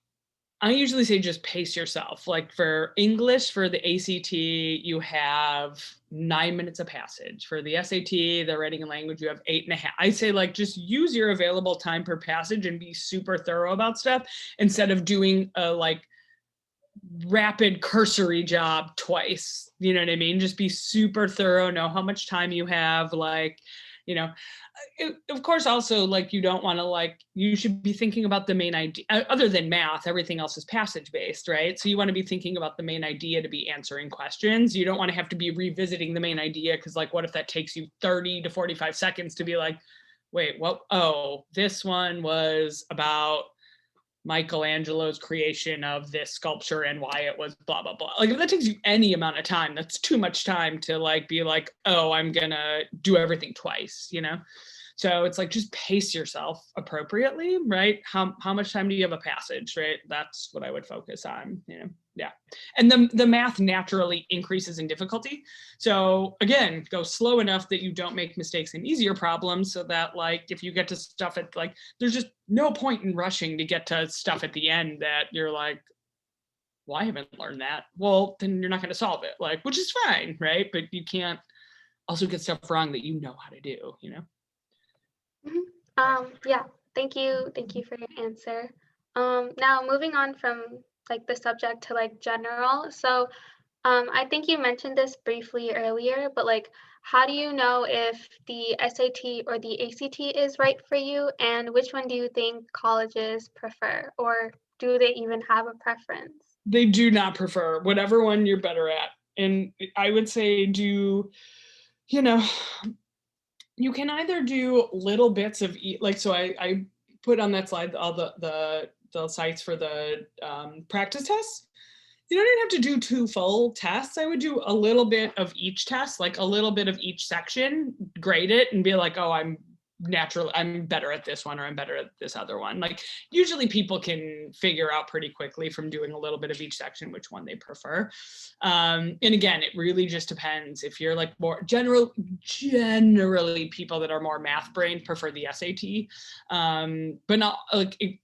I usually say just pace yourself. Like for English, for the ACT, you have 9 minutes a passage. For the SAT, the writing and language, you have 8.5. I say like just use your available time per passage and be super thorough about stuff instead of doing a like rapid cursory job twice. You know what I mean? Just be super thorough, know how much time you have, like, you know, of course, also like you don't want to like, you should be thinking about the main idea. Other than math, everything else is passage based, right? So you want to be thinking about the main idea to be answering questions. You don't want to have to be revisiting the main idea because like, what if that takes you 30 to 45 seconds to be like, wait, what? Oh, this one was about Michelangelo's creation of this sculpture and why it was blah, blah, blah. Like if that takes you any amount of time, that's too much time to like be like, oh, I'm gonna do everything twice, you know? So it's like, just pace yourself appropriately, right? How much time do you have a passage, right? That's what I would focus on, you know? Yeah. And the math naturally increases in difficulty. So again, go slow enough that you don't make mistakes in easier problems so that like, if you get to stuff at like, there's just no point in rushing to get to stuff at the end that you're like, well, I haven't learned that. Well, then you're not going to solve it, like, which is fine, right? But you can't also get stuff wrong that you know how to do, you know? Yeah, thank you for your answer. Now moving on from like the subject to like general. So, I think you mentioned this briefly earlier, but like, how do you know if the SAT or the ACT is right for you, and which one do you think colleges prefer, or do they even have a preference? They do not prefer whatever one you're better at. And I would say do, you know, you can either do little bits of like, so I put on that slide all the sites for the practice tests. You don't even have to do 2 full tests. I would do a little bit of each test, like a little bit of each section, grade it and be like, oh, I'm better at this one or I'm better at this other one. Like usually people can figure out pretty quickly from doing a little bit of each section which one they prefer. And again, it really just depends. If you're like more generally people that are more math brain prefer the SAT, but not like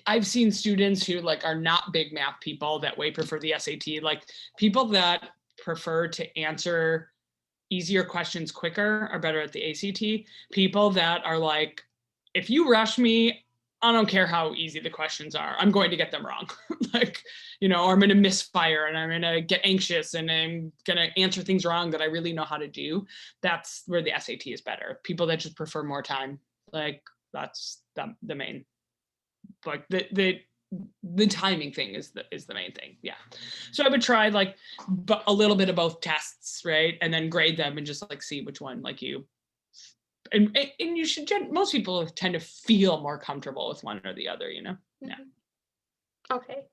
I've seen students who like are not big math people that way prefer the SAT. Like people that prefer to answer easier questions quicker are better at the ACT. People that are like, if you rush me, I don't care how easy the questions are, I'm going to get them wrong. Like, you know, or I'm going to misfire and I'm going to get anxious and I'm going to answer things wrong that I really know how to do. That's where the SAT is better. People that just prefer more time, like that's the main, like the timing thing is the main thing. Yeah. So I would try like a little bit of both tests, right? And then grade them and just like see which one like you, and you should, most people tend to feel more comfortable with one or the other, you know? Yeah. Okay.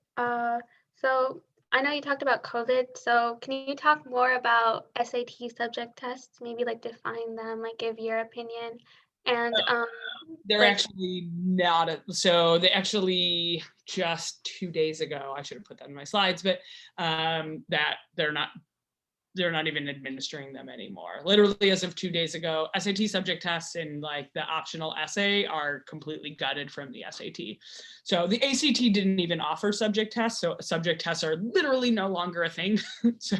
So I know you talked about COVID, so can you talk more about SAT subject tests? Maybe like define them, like give your opinion, and They're like actually not so they actually just 2 days ago, I should have put that in my slides, but that they're not they're not even administering them anymore. Literally, as of 2 days ago, SAT subject tests and like the optional essay are completely gutted from the SAT. So the ACT didn't even offer subject tests. So subject tests are literally no longer a thing. So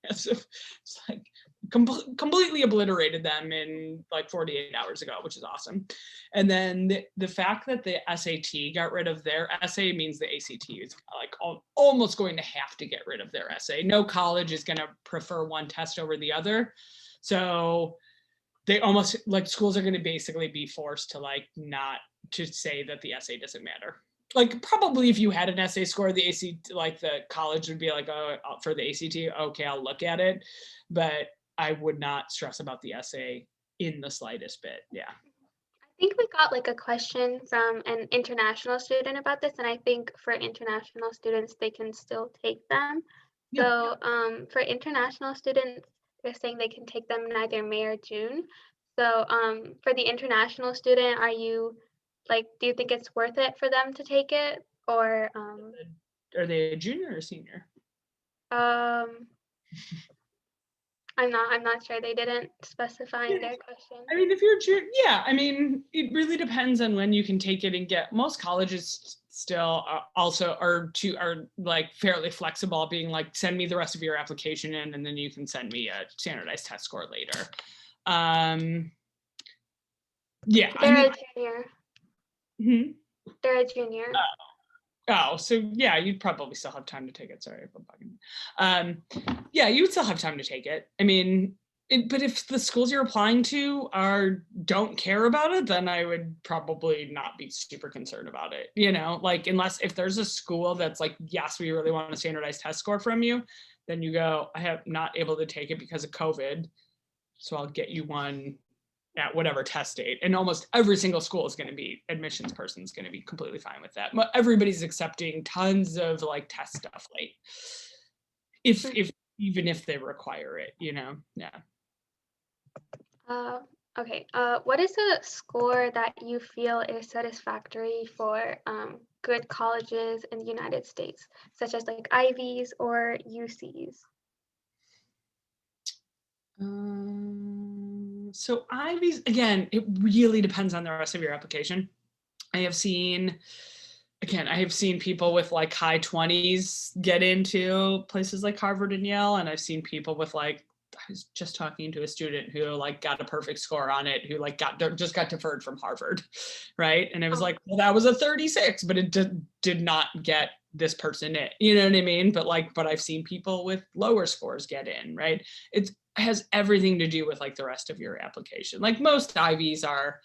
as of, it's like completely obliterated them in like 48 hours ago, which is awesome. And then the fact that the SAT got rid of their essay means the ACT is like almost going to have to get rid of their essay. No college is going to prefer one test over the other. So they almost like schools are going to basically be forced to like not to say that the essay doesn't matter. Like probably if you had an essay score, the ACT, like the college would be like, oh, for the ACT, okay, I'll look at it. But I would not stress about the essay in the slightest bit. Yeah. I think we got like a question from an international student about this, and I think for international students, they can still take them. Yeah. So for international students, they're saying they can take them neither May or June. So for the international student, are you like, do you think it's worth it for them to take it, or Are they a junior or a senior? um I'm not sure. They didn't specify in their question. I mean, if you're junior, yeah, I mean, it really depends on when you can take it and get. Most colleges still also are like fairly flexible, being like, send me the rest of your application in, and then you can send me a standardized test score later. Yeah, They're a junior. Hmm? They're a junior. Oh, so yeah, you'd probably still have time to take it. Sorry, yeah, you would still have time to take it. I mean, but if the schools you're applying to don't care about it, then I would probably not be super concerned about it. You know, like unless if there's a school that's like, yes, we really want a standardized test score from you, then you go, I have not able to take it because of COVID, so I'll get you one at whatever test date. And almost every single school is going to be, admissions person is going to be completely fine with that. But everybody's accepting tons of like test stuff late. If even if they require it, you know. Yeah. Okay. What is a score that you feel is satisfactory for good colleges in the United States, such as like Ivies or UCs? So Ivies, again, it really depends on the rest of your application. I have seen people with like high 20s get into places like Harvard and Yale, and I've seen people with like, I was just talking to a student who like got a perfect score on it, who like just got deferred from Harvard, right? And it was like, well, that was a 36, but it did not get this person in, you know what I mean? But I've seen people with lower scores get in, right? It has everything to do with like the rest of your application. Like most Ivies are,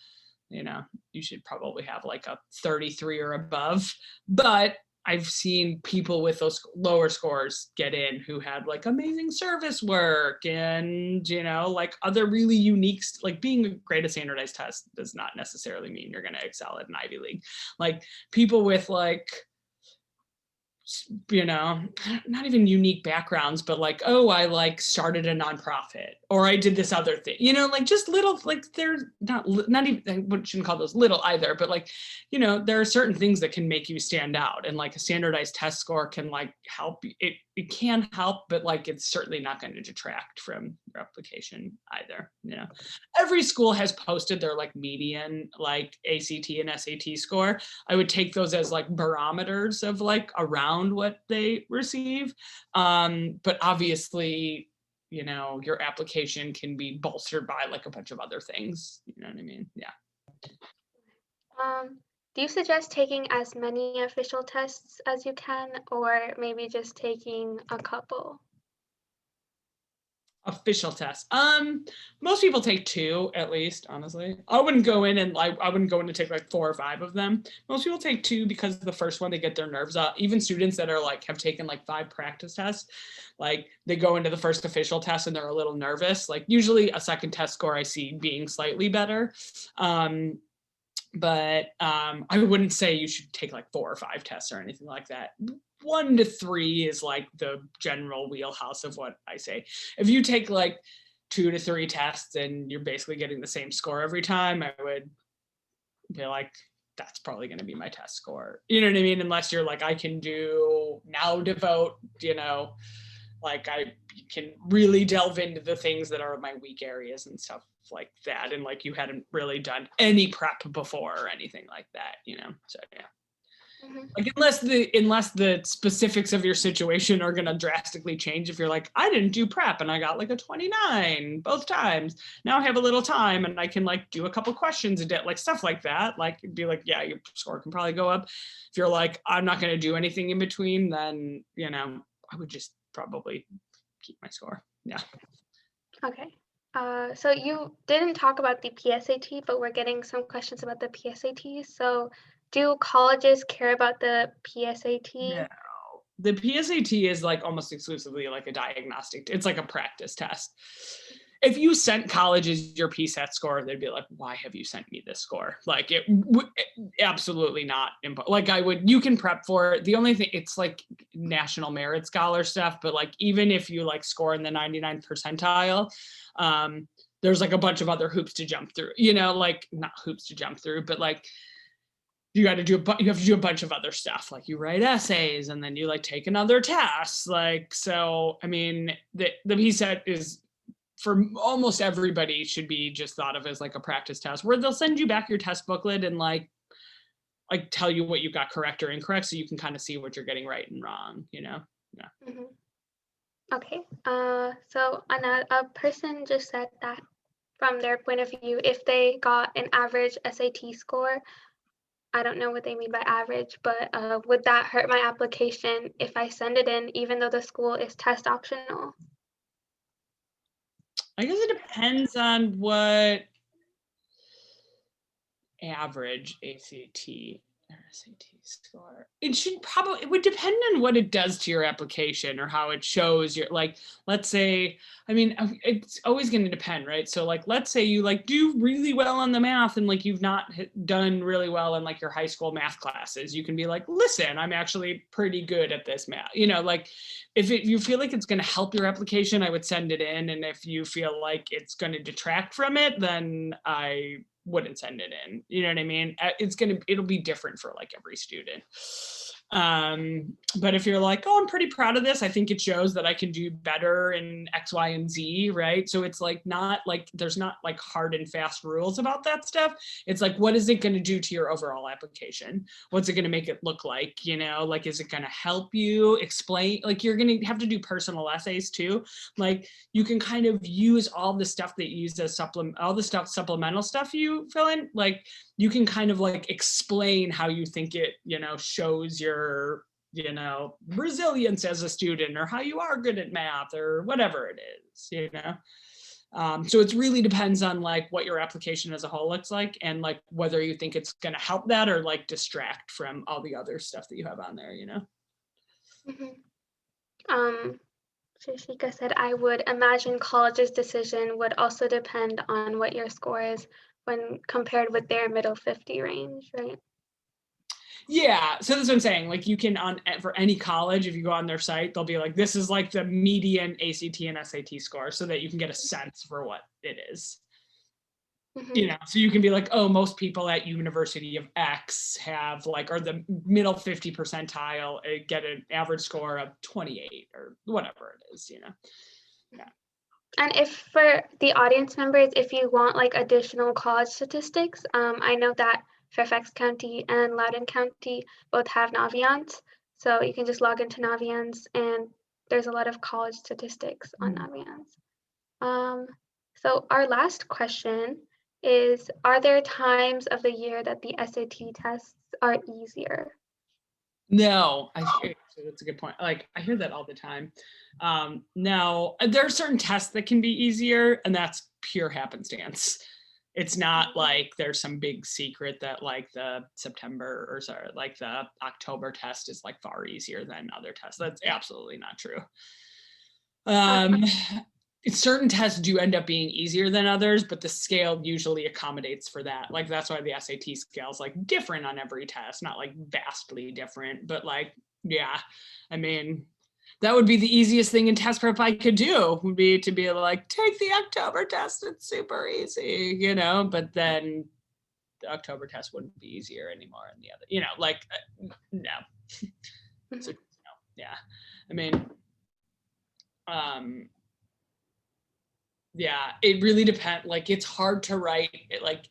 you know, you should probably have like a 33 or above, but I've seen people with those lower scores get in who had like amazing service work and, you know, like other really unique, like being great at standardized tests does not necessarily mean you're going to excel at an Ivy League. Like people with like, you know, not even unique backgrounds, but like, oh, I like started a nonprofit or I did this other thing, you know, like just little, like they're not even, I shouldn't call those little either, but like, you know, there are certain things that can make you stand out, and like a standardized test score can like help it can help, but like it's certainly not going to detract from your application either. You know, every school has posted their like median like ACT and SAT score. I would take those as like barometers of like around what they receive. But obviously, you know, your application can be bolstered by like a bunch of other things. You know what I mean? Yeah. Do you suggest taking as many official tests as you can, or maybe just taking a couple? Official tests. Most people take 2 at least, honestly. I wouldn't go in and like I wouldn't go in to take like 4 or 5 of them. Most people take 2 because the first one they get their nerves up. Even students that are like have taken like 5 practice tests, like they go into the first official test and they're a little nervous. Like usually a second test score I see being slightly better. But I wouldn't say you should take like 4 or 5 tests or anything like that. 1 to 3 is like the general wheelhouse of what I say. If you take like 2 to 3 tests and you're basically getting the same score every time, I would be like, that's probably going to be my test score. You know what I mean? Unless you're like, I can do now devote, you know, Like I can really delve into the things that are my weak areas and stuff like that. And like you hadn't really done any prep before or anything like that, you know? So yeah. Like unless the specifics of your situation are going to drastically change. If you're like, I didn't do prep and I got like a 29 both times, now I have a little time and I can like do a couple questions a day, like stuff like that, like be like, yeah, your score can probably go up. If you're like, I'm not going to do anything in between, then, you know, I would just probably keep my score. Yeah. Okay. So you didn't talk about the PSAT, but we're getting some questions about the PSAT. So do colleges care about the PSAT? No. The PSAT is like almost exclusively like a diagnostic. It's like a practice test. If you sent colleges your PSAT score, they'd be like, why have you sent me this score? Like it absolutely not. Like you can prep for it. The only thing, it's like national merit scholar stuff, but like even if you like score in the 99th percentile, there's like a bunch of other hoops to jump through, you know, like not hoops to jump through, but like you have to do a bunch of other stuff, like you write essays and then you like take another test. Like, so, I mean, the PSAT is for almost everybody should be just thought of as like a practice test where they'll send you back your test booklet and like tell you what you got correct or incorrect. So you can kind of see what you're getting right and wrong, you know? Yeah. Okay. So a person just said that from their point of view, if they got an average SAT score, I don't know what they mean by average, but would that hurt my application if I send it in, even though the school is test optional? I guess it depends on what average ACT or SAT score. It would depend on what it does to your application or how it shows your, like, let's say, I mean, it's always going to depend, right? So like, let's say you like do really well on the math and like you've not done really well in like your high school math classes. You can be like, listen, I'm actually pretty good at this math. You know, like if you feel like it's going to help your application, I would send it in. And if you feel like it's going to detract from it, then I wouldn't send it in. You know what I mean? It'll be different for like every student. But if you're like, oh, I'm pretty proud of this, I think it shows that I can do better in X, Y, and Z, right? So it's like not like there's not like hard and fast rules about that stuff. It's like, what is it going to do to your overall application? What's it going to make it look like? You know, like, is it going to help you explain? Like, you're going to have to do personal essays too. Like, you can kind of use all the stuff that you use as supplemental stuff you fill in. Like, you can kind of like explain how you think it, you know, shows your, you know, resilience as a student or how you are good at math or whatever it is, you know. So it really depends on like what your application as a whole looks like and like whether you think it's going to help that or like distract from all the other stuff that you have on there, you know. Shishika said, I would imagine college's decision would also depend on what your score is when compared with their middle 50 range, right? Yeah, so that's what I'm saying. Like you can for any college, if you go on their site, they'll be like, this is like the median ACT and SAT score, so that you can get a sense for what it is. You know, so you can be like, oh, most people at University of X have like, or the middle 50 percentile get an average score of 28 or whatever it is, you know. Yeah. And if for the audience members, if you want like additional college statistics, I know that Fairfax County and Loudoun County both have Naviance. So you can just log into Naviance and there's a lot of college statistics on Naviance. So our last question is, are there times of the year that the SAT tests are easier? No, so that's a good point. Like I hear that all the time. No, there are certain tests that can be easier, and that's pure happenstance. It's not like there's some big secret that like the October test is like far easier than other tests. That's absolutely not true. Certain tests do end up being easier than others, but the scale usually accommodates for that. Like that's why the SAT scale is like different on every test, not like vastly different, but like, yeah, I mean, that would be the easiest thing in test prep I could do, would be to be like, take the October test, it's super easy, you know, but then the October test wouldn't be easier anymore and the other, you know, like, no. So, no, yeah, I mean, Yeah, it really depends. Like, it's hard to write like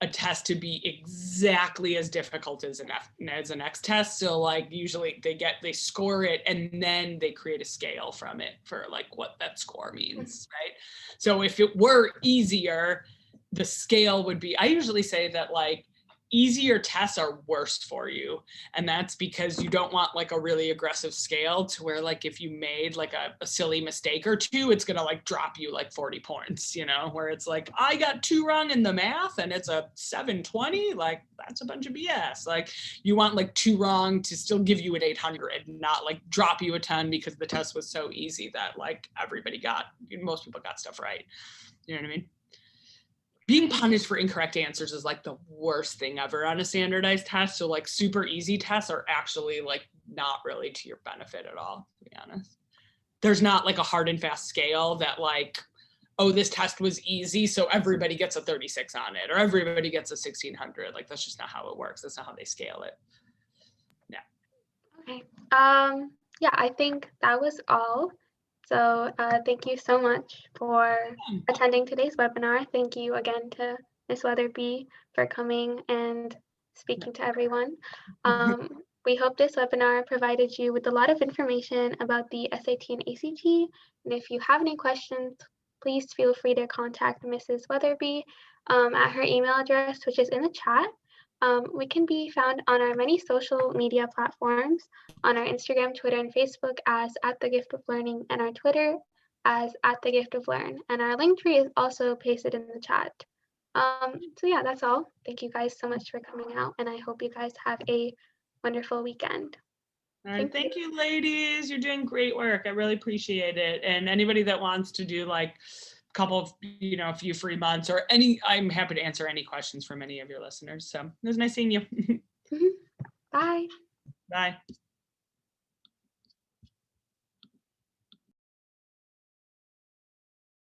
a test to be exactly as difficult as the next test. So like usually they score it and then they create a scale from it for like what that score means, right? So if it were easier, the scale would be, I usually say that like easier tests are worse for you. And that's because you don't want like a really aggressive scale to where like if you made like a silly mistake or two, it's gonna like drop you like 40 points, you know, where it's like, I got 2 wrong in the math and it's a 720, like that's a bunch of BS. Like you want like 2 wrong to still give you an 800, not like drop you a 10 because the test was so easy that like most people got stuff right. You know what I mean? Being punished for incorrect answers is like the worst thing ever on a standardized test. So like super easy tests are actually like not really to your benefit at all, to be honest. There's not like a hard and fast scale that like, oh, this test was easy, so everybody gets a 36 on it, or everybody gets a 1600. Like that's just not how it works. That's not how they scale it. Yeah. Okay. Yeah, I think that was all. So thank you so much for attending today's webinar. Thank you again to Ms. Wetherbee for coming and speaking to everyone. We hope this webinar provided you with a lot of information about the SAT and ACT. And if you have any questions, please feel free to contact Mrs. Wetherbee at her email address, which is in the chat. We can be found on our many social media platforms, on our Instagram, Twitter, and Facebook as @thegiftoflearning, and our Twitter as @thegiftoflearn. And our Linktree is also pasted in the chat. So yeah, that's all. Thank you guys so much for coming out, and I hope you guys have a wonderful weekend. All right, thank you, ladies. You're doing great work. I really appreciate it. And anybody that wants to do like a couple of, a few free months or I'm happy to answer any questions from any of your listeners. So it was nice seeing you. Bye. Bye.